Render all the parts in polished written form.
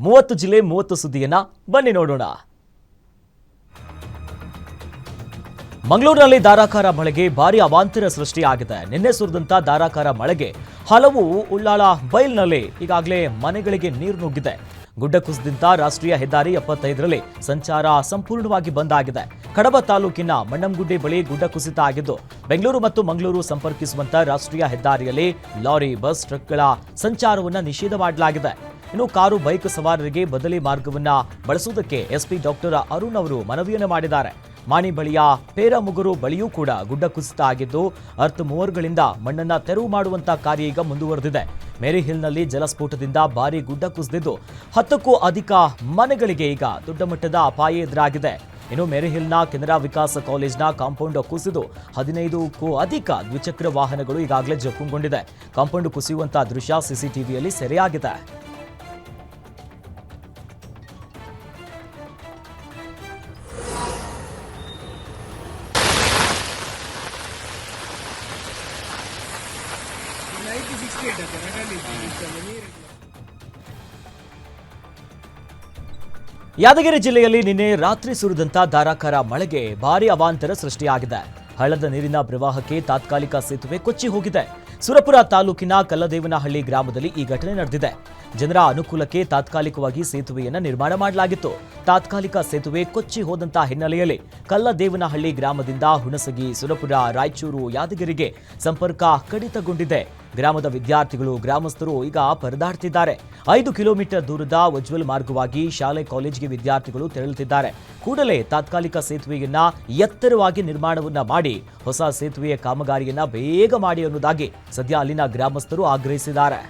30 ಜಿಲ್ಲೆ 30 ಸುದ್ದಿಯನ್ನ ಬನ್ನಿ ನೋಡೋಣ. ಮಂಗಳೂರಿನಲ್ಲಿ ಧಾರಾಕಾರ ಮಳೆಗೆ ಭಾರಿ ಅವಾಂತರ ಸೃಷ್ಟಿಯಾಗಿದೆ. ನಿನ್ನೆ ಸುರಿದಂತ ಧಾರಾಕಾರ ಮಳೆಗೆ ಹಲವು ಉಳ್ಳಾಳ ಬೈಲ್ನಲ್ಲಿ ಈಗಾಗಲೇ ಮನೆಗಳಿಗೆ ನೀರು ನುಗ್ಗಿದೆ. ಗುಡ್ಡ ಕುಸಿದಿಂದ ರಾಷ್ಟ್ರೀಯ ಹೆದ್ದಾರಿ 75ರಲ್ಲಿ ಸಂಚಾರ ಸಂಪೂರ್ಣವಾಗಿ ಬಂದ್ ಆಗಿದೆ. ಕಡಬ ತಾಲೂಕಿನ ಮಣ್ಣಂಗುಡ್ಡೆ ಬಳಿ ಗುಡ್ಡ ಕುಸಿತ ಆಗಿದ್ದು, ಬೆಂಗಳೂರು ಮತ್ತು ಮಂಗಳೂರು ಸಂಪರ್ಕಿಸುವಂತ ರಾಷ್ಟ್ರೀಯ ಹೆದ್ದಾರಿಯಲ್ಲಿ ಲಾರಿ, ಬಸ್, ಟ್ರಕ್ಗಳ ಸಂಚಾರವನ್ನು ನಿಷೇಧ ಮಾಡಲಾಗಿದೆ. ಇನ್ನು ಕಾರು, ಬೈಕ್ ಸವಾರರಿಗೆ ಬದಲಿ ಮಾರ್ಗವನ್ನ ಬಳಸುವುದಕ್ಕೆ ಎಸ್ಪಿ ಡಾಕ್ಟರ್ ಅರುಣ್ ಅವರು ಮನವಿಯನ್ನು ಮಾಡಿದ್ದಾರೆ. ಮಾಣಿ ಬಳಿಯ ಪೇರಮುಗುರು ಬಳಿಯೂ ಕೂಡ ಗುಡ್ಡ ಕುಸಿತ ಆಗಿದ್ದು, ಅರ್ತ್ ಮೂವರ್ಗಳಿಂದ ಮಣ್ಣನ್ನ ತೆರವು ಮಾಡುವಂತ ಕಾರ್ಯ ಈಗ ಮುಂದುವರೆದಿದೆ. ಮೇರಿ ಹಿಲ್ನಲ್ಲಿ ಜಲಸ್ಫೋಟದಿಂದ ಭಾರಿ ಗುಡ್ಡ ಕುಸಿದಿದ್ದು 10ಕ್ಕೂ ಅಧಿಕ ಮನೆಗಳಿಗೆ ಈಗ ದೊಡ್ಡ ಮಟ್ಟದ ಅಪಾಯ ಎದುರಾಗಿದೆ. ಇನ್ನು ಮೇರಿ ಹಿಲ್ನ ಕೆನರಾ ವಿಕಾಸ್ ಕಾಲೇಜ್ನ ಕಾಂಪೌಂಡ್ ಕುಸಿದು 15ಕ್ಕೂ ಅಧಿಕ ದ್ವಿಚಕ್ರ ವಾಹನಗಳು ಈಗಾಗಲೇ ಜಖಂಗೊಂಡಿದೆ. ಕಾಂಪೌಂಡ್ ಕುಸಿಯುವಂತಹ ದೃಶ್ಯ ಸಿಸಿಟಿವಿಯಲ್ಲಿ ಸೆರೆಯಾಗಿದೆ. ಯಾದಗಿರಿ ಜಿಲ್ಲೆಯಲ್ಲಿ ನಿನ್ನೆ ರಾತ್ರಿ ಸುರಿದಂತ ಧಾರಾಕಾರ ಮಳೆಗೆ ಭಾರಿ ಅವಾಂತರ ಸೃಷ್ಟಿಯಾಗಿದೆ. ಹಳ್ಳದ ನೀರಿನ ಪ್ರವಾಹಕ್ಕೆ ತಾತ್ಕಾಲಿಕ ಸೇತುವೆ ಕೊಚ್ಚಿ ಹೋಗಿದೆ. ಸುರಪುರ ತಾಲೂಕಿನ ಕಲ್ಲದೇವನಹಳ್ಳಿ ಗ್ರಾಮದಲ್ಲಿ ಈ ಘಟನೆ ನಡೆದಿದೆ. ಜನರ ಅನುಕೂಲಕ್ಕೆ ತಾತ್ಕಾಲಿಕವಾಗಿ ಸೇತುವೆಯನ್ನು ನಿರ್ಮಾಣ ಮಾಡಲಾಗಿತ್ತು. ತಾತ್ಕಾಲಿಕ ಸೇತುವೆ ಕೊಚ್ಚಿ ಹೋದಂತಹ ಹಿನ್ನೆಲೆಯಲ್ಲಿ ಕಲ್ಲದೇವನಹಳ್ಳಿ ಗ್ರಾಮದಿಂದ ಹುಣಸಗಿ, ಸುರಪುರ, ರಾಯಚೂರು, ಯಾದಗಿರಿಗೆ ಸಂಪರ್ಕ ಕಡಿತಗೊಂಡಿದೆ. ಗ್ರಾಮದ ವಿದ್ಯಾರ್ಥಿಗಳು, ಗ್ರಾಮಸ್ಥರು ಈಗ ಪರದಾಡ್ತಿದ್ದಾರೆ. 5 ಕಿಲೋಮೀಟರ್ ದೂರದ ಉಜ್ವಲ್ ಮಾರ್ಗವಾಗಿ ಶಾಲೆ, ಕಾಲೇಜಿಗೆ ವಿದ್ಯಾರ್ಥಿಗಳು ತೆರಳುತ್ತಿದ್ದಾರೆ. ಕೂಡಲೇ ತಾತ್ಕಾಲಿಕ ಸೇತುವೆಯನ್ನ ಎತ್ತರವಾಗಿ ನಿರ್ಮಾಣವನ್ನ ಮಾಡಿ ಹೊಸ ಸೇತುವೆಯ ಕಾಮಗಾರಿಯನ್ನ ಬೇಗ ಮಾಡಿ ಅನ್ನೋದಾಗಿ ಸದ್ಯ ಅಲ್ಲಿನ ಗ್ರಾಮಸ್ಥರು ಆಗ್ರಹಿಸಿದ್ದಾರೆ.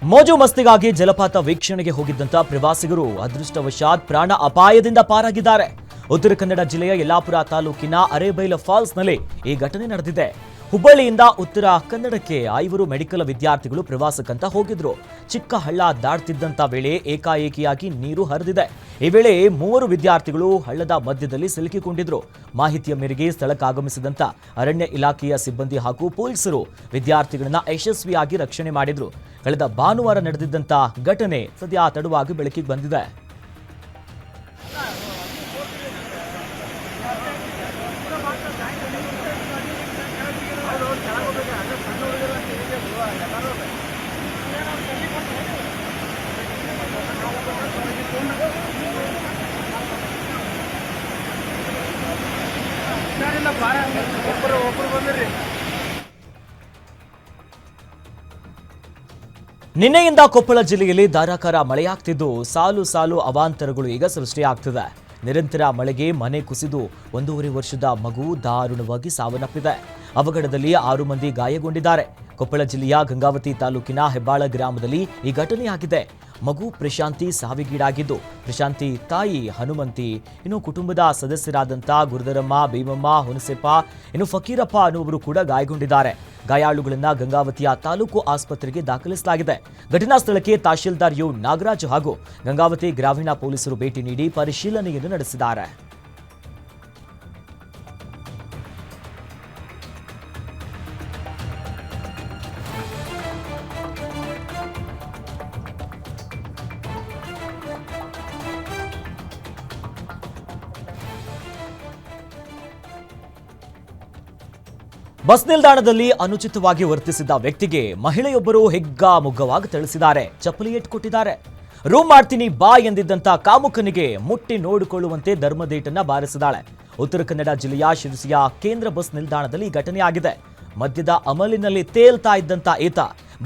ಮೋಜು ಮಸ್ತಿಗಾಗಿ ಜಲಪಾತ ವೀಕ್ಷಣೆಗೆ ಹೋಗಿದ್ದಂತ ಪ್ರವಾಸಿಗರು ಅದೃಷ್ಟವಶಾತ್ ಪ್ರಾಣ ಅಪಾಯದಿಂದ ಪಾರಾಗಿದ್ದಾರೆ. ಉತ್ತರ ಕನ್ನಡ ಜಿಲ್ಲೆಯ ಯಲ್ಲಾಪುರ ತಾಲೂಕಿನ ಅರೇಬೈಲ್ ಫಾಲ್ಸ್ನಲ್ಲಿ ಈ ಘಟನೆ ನಡೆದಿದೆ. ಹುಬ್ಬಳ್ಳಿಯಿಂದ ಉತ್ತರ ಕನ್ನಡಕ್ಕೆ 5 ಮೆಡಿಕಲ್ ವಿದ್ಯಾರ್ಥಿಗಳು ಪ್ರವಾಸಕ್ಕಂತ ಹೋಗಿದ್ರು. ಚಿಕ್ಕ ಹಳ್ಳ ದಾಟ್ತಿದ್ದಂತ ವೇಳೆ ಏಕಾಏಕಿಯಾಗಿ ನೀರು ಹರಿದಿದೆ. ಈ ವೇಳೆ 3 ವಿದ್ಯಾರ್ಥಿಗಳು ಹಳ್ಳದ ಮಧ್ಯದಲ್ಲಿ ಸಿಲುಕಿಕೊಂಡಿದ್ರು. ಮಾಹಿತಿಯ ಮೇರೆಗೆ ಸ್ಥಳಕ್ಕಾಗಮಿಸಿದಂತ ಅರಣ್ಯ ಇಲಾಖೆಯ ಸಿಬ್ಬಂದಿ ಹಾಗೂ ಪೊಲೀಸರು ವಿದ್ಯಾರ್ಥಿಗಳನ್ನ ಯಶಸ್ವಿಯಾಗಿ ರಕ್ಷಣೆ ಮಾಡಿದ್ರು. ಕಳೆದ ಭಾನುವಾರ ನಡೆದಿದ್ದಂತ ಘಟನೆ ಸದ್ಯ ತಡವಾಗಿ ಬೆಳಕಿಗೆ ಬಂದಿದೆ. ನಿನ್ನೆಯಿಂದ ಕೊಪ್ಪಳ ಜಿಲ್ಲೆಯಲ್ಲಿ ಧಾರಾಕಾರ ಮಳೆಯಾಗ್ತಿದ್ದು ಸಾಲು ಸಾಲು ಅವಾಂತರಗಳು ಈಗ ಸೃಷ್ಟಿಯಾಗ್ತಿದೆ. ನಿರಂತರ ಮಳೆಗೆ ಮನೆ ಕುಸಿದು 1.5 ವರ್ಷದ ಮಗು ದಾರುಣವಾಗಿ ಸಾವನ್ನಪ್ಪಿದೆ. ಅವಘಡದಲ್ಲಿ 6 ಮಂದಿ ಗಾಯಗೊಂಡಿದ್ದಾರೆ. ಕೊಪ್ಪಳ ಜಿಲ್ಲೆಯ ಗಂಗಾವತಿ ತಾಲೂಕಿನ ಹೆಬ್ಬಾಳ ಗ್ರಾಮದಲ್ಲಿ ಈ ಘಟನೆಯಾಗಿದೆ. ಮಗು ಪ್ರಶಾಂತಿ ಸಾವಿಗೀಡಾಗಿದ್ದು, ಪ್ರಶಾಂತಿ ತಾಯಿ ಹನುಮಂತಿ, ಇನ್ನು ಕುಟುಂಬದ ಸದಸ್ಯರಾದಂಥ ಗುರುದರಮ್ಮ, ಭೀಮಮ್ಮ, ಹುಣಸೆಪ್ಪ, ಇನ್ನು ಫಕೀರಪ್ಪ ಅನ್ನುವರು ಕೂಡ ಗಾಯಗೊಂಡಿದ್ದಾರೆ. ಗಾಯಾಳುಗಳನ್ನ ಗಂಗಾವತಿಯ ತಾಲೂಕು ಆಸ್ಪತ್ರೆಗೆ ದಾಖಲಿಸಲಾಗಿದೆ. ಘಟನಾ ಸ್ಥಳಕ್ಕೆ ತಹಶೀಲ್ದಾರ್ ಯು ನಾಗರಾಜ್ ಹಾಗೂ ಗಂಗಾವತಿ ಗ್ರಾಮೀಣ ಪೊಲೀಸರು ಭೇಟಿ ನೀಡಿ ಪರಿಶೀಲನೆಯನ್ನು ನಡೆಸಿದ್ದಾರೆ. ಬಸ್ ನಿಲ್ದಾಣದಲ್ಲಿ ಅನುಚಿತವಾಗಿ ವರ್ತಿಸಿದ್ದ ವ್ಯಕ್ತಿಗೆ ಮಹಿಳೆಯೊಬ್ಬರು ಹಿಗ್ಗಾಮುಗ್ಗವಾಗಿ ಥಳಿಸಿದ್ದಾರೆ. ಚಪ್ಪಲಿ ಏಟು ಕೊಟ್ಟಿದ್ದಾರೆ. ರೂಮ್ ಮಾಡ್ತೀನಿ ಬಾ ಎಂದಿದ್ದಂತ ಕಾಮುಕನಿಗೆ ಮುಟ್ಟಿ ನೋಡಿಕೊಳ್ಳುವಂತೆ ಧರ್ಮದೇಟನ್ನ ಬಾರಿಸಿದಾಳೆ. ಉತ್ತರ ಕನ್ನಡ ಜಿಲ್ಲೆಯ ಶಿರಸಿಯ ಕೇಂದ್ರ ಬಸ್ ನಿಲ್ದಾಣದಲ್ಲಿ ಘಟನೆಯಾಗಿದೆ. ಮದ್ಯದ ಅಮಲಿನಲ್ಲಿ ತೇಲ್ತಾ ಇದ್ದಂತ ಈತ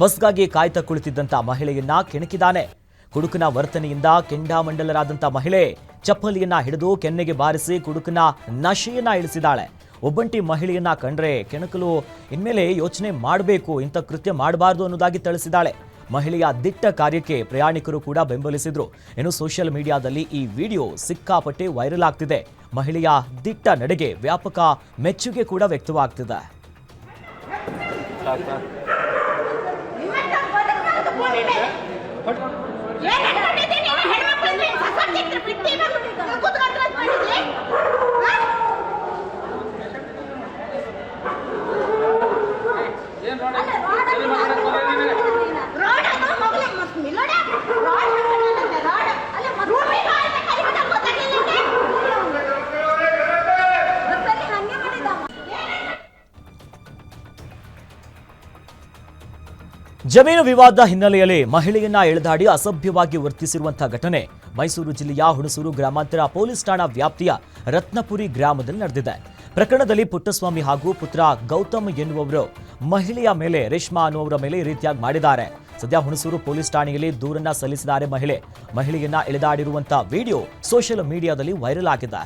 ಬಸ್ಗಾಗಿ ಕಾಯ್ತಾ ಕುಳಿತಿದ್ದಂತ ಮಹಿಳೆಯನ್ನ ಕೆಣಕಿದಾನೆ. ಕುಡುಕನ ವರ್ತನೆಯಿಂದ ಕೆಂಡಾಮಂಡಲರಾದಂತ ಮಹಿಳೆ ಚಪ್ಪಲಿಯನ್ನ ಹಿಡಿದು ಕೆನ್ನೆಗೆ ಬಾರಿಸಿ ಕುಡುಕನ ನಶೆಯನ್ನ ಇಳಿಸಿದಾಳೆ. ಒಬ್ಬಂಟಿ ಮಹಿಳೆಯನ್ನ ಕಂಡ್ರೆ ಕೆಣಕಲು ಇನ್ಮೇಲೆ ಯೋಚನೆ ಮಾಡಬೇಕು, ಇಂಥ ಕೃತ್ಯ ಮಾಡಬಾರದು ಅನ್ನೋದಾಗಿ ತಿಳಿಸಿದಾಳೆ. ಮಹಿಳೆಯ ದಿಟ್ಟ ಕಾರ್ಯಕ್ಕೆ ಪ್ರಯಾಣಿಕರು ಕೂಡ ಬೆಂಬಲಿಸಿದ್ರು. ಇನ್ನು ಸೋಷಿಯಲ್ ಮೀಡಿಯಾದಲ್ಲಿ ಈ ವಿಡಿಯೋ ಸಿಕ್ಕಾಪಟ್ಟೆ ವೈರಲ್ ಆಗ್ತಿದೆ. ಮಹಿಳೆಯ ದಿಟ್ಟ ನಡೆಗೆ ವ್ಯಾಪಕ ಮೆಚ್ಚುಗೆ ಕೂಡ ವ್ಯಕ್ತವಾಗ್ತಿದೆ. ಜಮೀನು ವಿವಾದ ಹಿನ್ನೆಲೆಯಲ್ಲಿ ಮಹಿಳೆಯನ್ನ ಎಳೆದಾಡಿ ಅಸಭ್ಯವಾಗಿ ವರ್ತಿಸಿರುವಂತಹ ಘಟನೆ ಮೈಸೂರು ಜಿಲ್ಲೆಯ ಹುಣಸೂರು ಗ್ರಾಮಾಂತರ ಪೊಲೀಸ್ ಠಾಣಾ ವ್ಯಾಪ್ತಿಯ ರತ್ನಪುರಿ ಗ್ರಾಮದಲ್ಲಿ ನಡೆದಿದೆ. ಪ್ರಕರಣದಲ್ಲಿ ಪುಟ್ಟಸ್ವಾಮಿ ಹಾಗೂ ಪುತ್ರ ಗೌತಮ್ ಎನ್ನುವವರು ಮಹಿಳೆಯ ಮೇಲೆ ರೇಷ್ಮಾ ಅನ್ನುವರ ಮೇಲೆ ಈ ರೀತಿಯಾಗಿ ಮಾಡಿದ್ದಾರೆ. ಸದ್ಯ ಹುಣಸೂರು ಪೊಲೀಸ್ ಠಾಣೆಯಲ್ಲಿ ದೂರನ್ನ ಸಲ್ಲಿಸಿದ್ದಾರೆ. ಮಹಿಳೆಯನ್ನ ಎಳೆದಾಡಿರುವಂತಹ ವಿಡಿಯೋ ಸೋಷಿಯಲ್ ಮೀಡಿಯಾದಲ್ಲಿ ವೈರಲ್ ಆಗಿದೆ.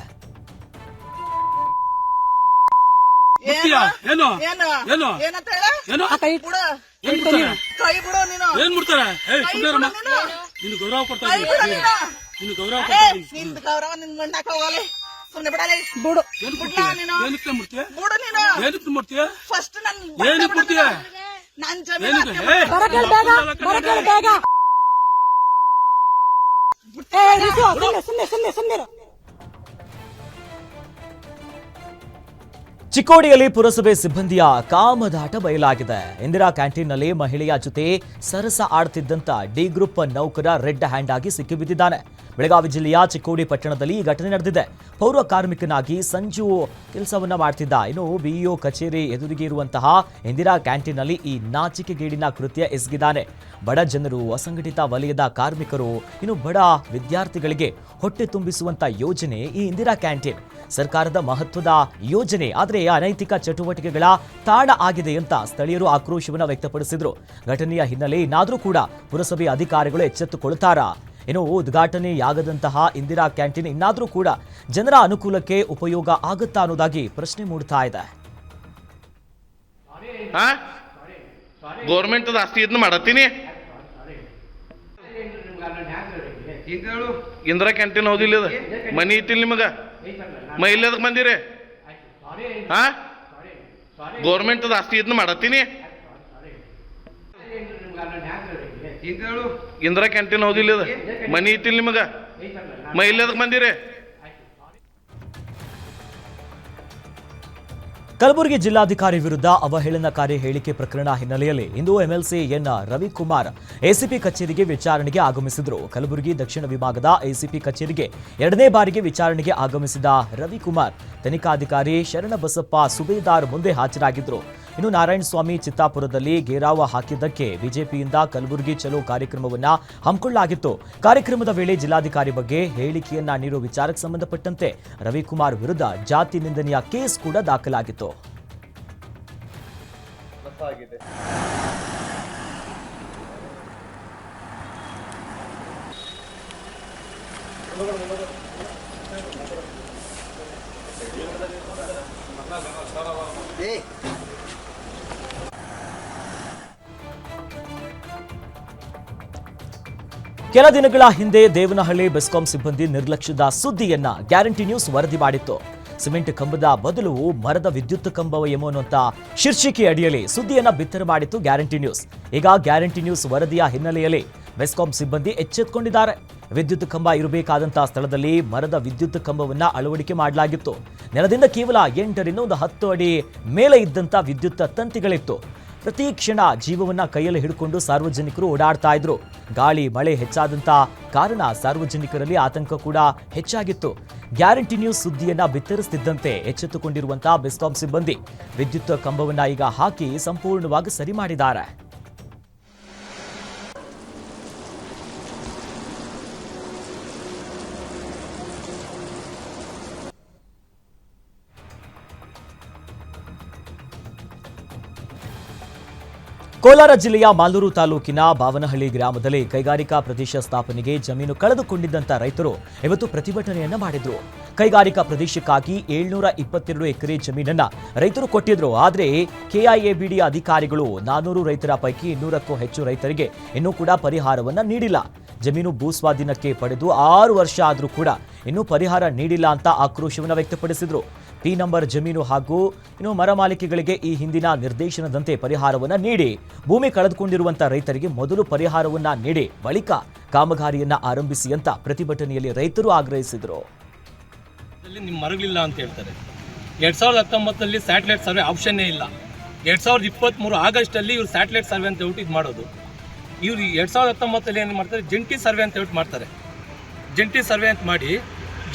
ಚಿಕ್ಕೋಡಿಯಲ್ಲಿ ಪುರಸಭೆ ಸಿಬ್ಬಂದಿಯ ಕಾಮದಾಟ ಬಯಲಾಗಿದೆ. ಇಂದಿರಾ ಕ್ಯಾಂಟೀನ್ನಲ್ಲಿ ಮಹಿಳೆಯ ಜೊತೆ ಸರಸ ಆಡ್ತಿದ್ದಂತ ಡಿ ಗ್ರೂಪ್ ನೌಕರ ರೆಡ್ ಹ್ಯಾಂಡ್ ಆಗಿ ಸಿಕ್ಕಿಬಿದ್ದಿದ್ದಾನೆ. ಬೆಳಗಾವಿ ಜಿಲ್ಲೆಯ ಚಿಕ್ಕೋಡಿ ಪಟ್ಟಣದಲ್ಲಿ ಈ ಘಟನೆ ನಡೆದಿದೆ. ಪೌರ ಕಾರ್ಮಿಕನಾಗಿ ಸಂಜು ಕೆಲಸವನ್ನ ಮಾಡ್ತಿದ್ದ. ಇನ್ನು ಬಿಇಒ ಕಚೇರಿ ಎದುರಿಗೆ ಇರುವಂತಹ ಇಂದಿರಾ ಕ್ಯಾಂಟೀನ್ನಲ್ಲಿ ಈ ನಾಚಿಕೆಗೇಡಿನ ಕೃತ್ಯ ಎಸಗಿದ್ದಾನೆ. ಬಡ ಜನರು, ಅಸಂಘಟಿತ ವಲಯದ ಕಾರ್ಮಿಕರು, ಇನ್ನು ಬಡ ವಿದ್ಯಾರ್ಥಿಗಳಿಗೆ ಹೊಟ್ಟೆ ತುಂಬಿಸುವಂತ ಯೋಜನೆ ಈ ಇಂದಿರಾ ಕ್ಯಾಂಟೀನ್. ಸರ್ಕಾರದ ಮಹತ್ವದ ಯೋಜನೆ, ಆದರೆ ಅನೈತಿಕ ಚಟುವಟಿಕೆಗಳ ತಾಣ ಆಗಿದೆ ಅಂತ ಸ್ಥಳೀಯರು ಆಕ್ರೋಶವನ್ನು ವ್ಯಕ್ತಪಡಿಸಿದ್ರು. ಘಟನೆಯ ಹಿನ್ನೆಲೆ ಇನ್ನಾದರೂ ಕೂಡ ಪುರಸಭೆ ಅಧಿಕಾರಿಗಳು ಎಚ್ಚೆತ್ತುಕೊಳ್ತಾರಾ? ಇನ್ನು ಉದ್ಘಾಟನೆಯಾಗದಂತಹ ಇಂದಿರಾ ಕ್ಯಾಂಟೀನ್ ಇನ್ನಾದರೂ ಕೂಡ ಜನರ ಅನುಕೂಲಕ್ಕೆ ಉಪಯೋಗ ಆಗುತ್ತಾ ಅನ್ನೋದಾಗಿ ಪ್ರಶ್ನೆ ಮೂಡ್ತಾ ಇದೆ. ಗೌರ್ಮೆಂಟ್ ಆಸ್ತಿ ಇದನ್ನ ಮಾಡತ್ತೀನಿ. ಇಂದಿರಾ ಕ್ಯಾಂಟೀನ್ ಹೋದಿಲ್ಲ, ಮನಿ ಐತಿಲ್ ನಿಮಗ, ಮಹಿಳೆದಕ್ ಬಂದಿರಿ. ಗೌರ್ಮೆಂಟ್ ಆಸ್ತಿ ಇದನ್ನ ಮಾಡತ್ತೀನಿ. ಇಂದಿರಾ ಕ್ಯಾಂಟೀನ್ ಹೋದಿಲ್ಲ, ಮನಿ ಐತಿಲ್ ನಿಮಗ, ಮಹಿಳೆದಕ್ ಬಂದಿರಿ. ಕಲಬುರಗಿ ಜಿಲ್ಲಾಧಿಕಾರಿ ವಿರುದ್ಧ ಅವಹೇಳನಕಾರಿ ಹೇಳಿಕೆ ಪ್ರಕರಣ ಹಿನ್ನೆಲೆಯಲ್ಲಿ ಇಂದು ಎಂಎಲ್ಸಿ ಎನ್ ರವಿಕುಮಾರ್ ಎಸಿಪಿ ಕಚೇರಿಗೆ ವಿಚಾರಣೆಗೆ ಆಗಮಿಸಿದರು. ಕಲಬುರಗಿ ದಕ್ಷಿಣ ವಿಭಾಗದ ಎಸಿಪಿ ಕಚೇರಿಗೆ ಎರಡನೇ ಬಾರಿಗೆ ವಿಚಾರಣೆಗೆ ಆಗಮಿಸಿದ ರವಿಕುಮಾರ್ ತನಿಖಾಧಿಕಾರಿ ಶರಣಬಸಪ್ಪ ಸುಬೇದಾರ್ ಮುಂದೆ ಹಾಜರಾಗಿದ್ದರು. ಇನ್ನು ನಾರಾಯಣಸ್ವಾಮಿ ಚಿತ್ತಾಪುರದಲ್ಲಿ ಘೇರಾವ ಹಾಕಿದ್ದಕ್ಕೆ ಬಿಜೆಪಿಯಿಂದ ಕಲಬುರಗಿ ಚಲೋ ಕಾರ್ಯಕ್ರಮವನ್ನ ಹಮ್ಮಿಕೊಳ್ಳಲಾಗಿತ್ತು. ಕಾರ್ಯಕ್ರಮದ ವೇಳೆ ಜಿಲ್ಲಾಧಿಕಾರಿ ಬಗ್ಗೆ ಹೇಳಿಕೆಯನ್ನ ನೀಡುವ ವಿಚಾರಕ್ಕೆ ಸಂಬಂಧಪಟ್ಟಂತೆ ರವಿಕುಮಾರ್ ವಿರುದ್ಧ ಜಾತಿ ನಿಂದನೆಯ ಕೇಸ್ ಕೂಡ ದಾಖಲಾಗಿತ್ತು. ಕೆಲ ದಿನಗಳ ಹಿಂದೆ ದೇವನಹಳ್ಳಿ ಬೆಸ್ಕಾಂ ಸಿಬ್ಬಂದಿ ನಿರ್ಲಕ್ಷ್ಯದ ಸುದ್ದಿಯನ್ನ ಗ್ಯಾರಂಟಿ ನ್ಯೂಸ್ ವರದಿ ಮಾಡಿತ್ತು. ಸಿಮೆಂಟ್ ಕಂಬದ ಬದಲು ಮರದ ವಿದ್ಯುತ್ ಕಂಬವ ಎನ್ನುವಂತ ಶೀರ್ಷಿಕೆ ಅಡಿಯಲ್ಲಿ ಸುದ್ದಿಯನ್ನ ಬಿತ್ತರ ಮಾಡಿತ್ತು ಗ್ಯಾರಂಟಿ ನ್ಯೂಸ್. ಈಗ ಗ್ಯಾರಂಟಿ ನ್ಯೂಸ್ ವರದಿಯ ಹಿನ್ನೆಲೆಯಲ್ಲಿ ಬೆಸ್ಕಾಂ ಸಿಬ್ಬಂದಿ ಎಚ್ಚೆತ್ತುಕೊಂಡಿದ್ದಾರೆ. ವಿದ್ಯುತ್ ಕಂಬ ಇರಬೇಕಾದಂತಹ ಸ್ಥಳದಲ್ಲಿ ಮರದ ವಿದ್ಯುತ್ ಕಂಬವನ್ನ ಅಳವಡಿಕೆ ಮಾಡಲಾಗಿತ್ತು. ನೆಲದಿಂದ ಕೇವಲ 8 ರಿಂದ 10 ಅಡಿ ಮೇಲೆ ಇದ್ದಂತ ವಿದ್ಯುತ್ ತಂತಿಗಳಿತ್ತು. ಪ್ರತಿ ಕ್ಷಣ ಜೀವವನ್ನ ಕೈಯಲ್ಲಿ ಹಿಡ್ಕೊಂಡು ಸಾರ್ವಜನಿಕರು ಓಡಾಡ್ತಾ ಇದ್ರು. ಗಾಳಿ ಮಳೆ ಹೆಚ್ಚಾದಂತ ಕಾರಣ ಸಾರ್ವಜನಿಕರಲ್ಲಿ ಆತಂಕ ಕೂಡ ಹೆಚ್ಚಾಗಿತ್ತು. ಗ್ಯಾರಂಟಿ ನ್ಯೂಸ್ ಸುದ್ದಿಯನ್ನ ಬಿತ್ತರಿಸುತ್ತಿದ್ದಂತೆ ಎಚ್ಚೆತ್ತುಕೊಂಡಿರುವಂತಹ ಬೆಸ್ಕಾಂ ಸಿಬ್ಬಂದಿ ವಿದ್ಯುತ್ ಕಂಬವನ್ನ ಈಗ ಹಾಕಿ ಸಂಪೂರ್ಣವಾಗಿ ಸರಿ ಮಾಡಿದ್ದಾರೆ. ಕೋಲಾರ ಜಿಲ್ಲೆಯ ಮಾಲೂರು ತಾಲೂಕಿನ ಬಾವನಹಳ್ಳಿ ಗ್ರಾಮದಲ್ಲಿ ಕೈಗಾರಿಕಾ ಪ್ರದೇಶ ಸ್ಥಾಪನೆಗೆ ಜಮೀನು ಕಳೆದುಕೊಂಡಿದ್ದಂತ ರೈತರು ಇವತ್ತು ಪ್ರತಿಭಟನೆಯನ್ನ ಮಾಡಿದ್ರು. ಕೈಗಾರಿಕಾ ಪ್ರದೇಶಕ್ಕಾಗಿ 722 ಎಕರೆ ಜಮೀನನ್ನ ರೈತರು ಕೊಟ್ಟಿದ್ರು. ಆದರೆ ಕೆಐಎಬಿಡಿ ಅಧಿಕಾರಿಗಳು 400 ರೈತರ ಪೈಕಿ 200ಕ್ಕೂ ಹೆಚ್ಚು ರೈತರಿಗೆ ಇನ್ನೂ ಕೂಡ ಪರಿಹಾರವನ್ನ ನೀಡಿಲ್ಲ. ಜಮೀನು ಭೂಸ್ವಾಧೀನಕ್ಕೆ ಪಡೆದು 6 ವರ್ಷ ಆದರೂ ಕೂಡ ಇನ್ನೂ ಪರಿಹಾರ ನೀಡಿಲ್ಲ ಅಂತ ಆಕ್ರೋಶವನ್ನು ವ್ಯಕ್ತಪಡಿಸಿದ್ರು. ಪಿ ನಂಬರ್ ಜಮೀನು ಹಾಗೂ ಮರ ಮಾಲೀಕರಿಗೆ ಈ ಹಿಂದಿನ ನಿರ್ದೇಶನದಂತೆ ಪರಿಹಾರವನ್ನ ನೀಡಿ, ಭೂಮಿ ಕಳೆದುಕೊಂಡಿರುವಂತಹ ರೈತರಿಗೆ ಮೊದಲು ಪರಿಹಾರವನ್ನ ನೀಡಿ ಬಳಿಕ ಕಾಮಗಾರಿಯನ್ನ ಆರಂಭಿಸಿ ಅಂತ ಪ್ರತಿಭಟನೆಯಲ್ಲಿ ರೈತರು ಆಗ್ರಹಿಸಿದರು. ನಿಮ್ಮ ಮರಗಳಿಲ್ಲ ಅಂತ ಹೇಳ್ತಾರೆ. 2019 ಸ್ಯಾಟಲೈಟ್ ಸರ್ವೆ ಆಪ್ಷನ್ನೇ ಇಲ್ಲ. 2023 ಆಗಸ್ಟಲ್ಲಿ ಇವ್ರು ಸ್ಯಾಟಲೈಟ್ ಸರ್ವೆ ಅಂತ ಹೇಳ್ಬಿಟ್ಟು ಇದು ಮಾಡೋದು. ಇವ್ರು 2019 ಏನು ಮಾಡ್ತಾರೆ, ಜಂಟಿ ಸರ್ವೆ ಅಂತ ಹೇಳ್ಬಿಟ್ಟು ಮಾಡ್ತಾರೆ. ಜಂಟಿ ಸರ್ವೆ ಅಂತ ಮಾಡಿ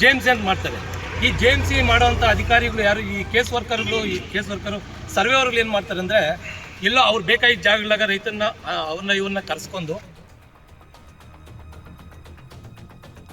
ಜೇಮ್ಸ್ ಅಂತ ಮಾಡ್ತಾರೆ. ಈ ಜೇಮ್ಸಿ ಮಾಡೋವಂಥ ಅಧಿಕಾರಿಗಳು ಯಾರು, ಈ ಕೇಸ್ ವರ್ಕರು ಸರ್ವೆ ಅವ್ರುಗಳು ಏನು ಮಾಡ್ತಾರೆ ಅಂದರೆ, ಎಲ್ಲೋ ಅವ್ರು ಬೇಕಾಗಿದ್ದ ಜಾಗಗಳಾಗ ರೈತರನ್ನ ಅವ್ರನ್ನ ಇವ್ರನ್ನ ಕರೆಸ್ಕೊಂಡು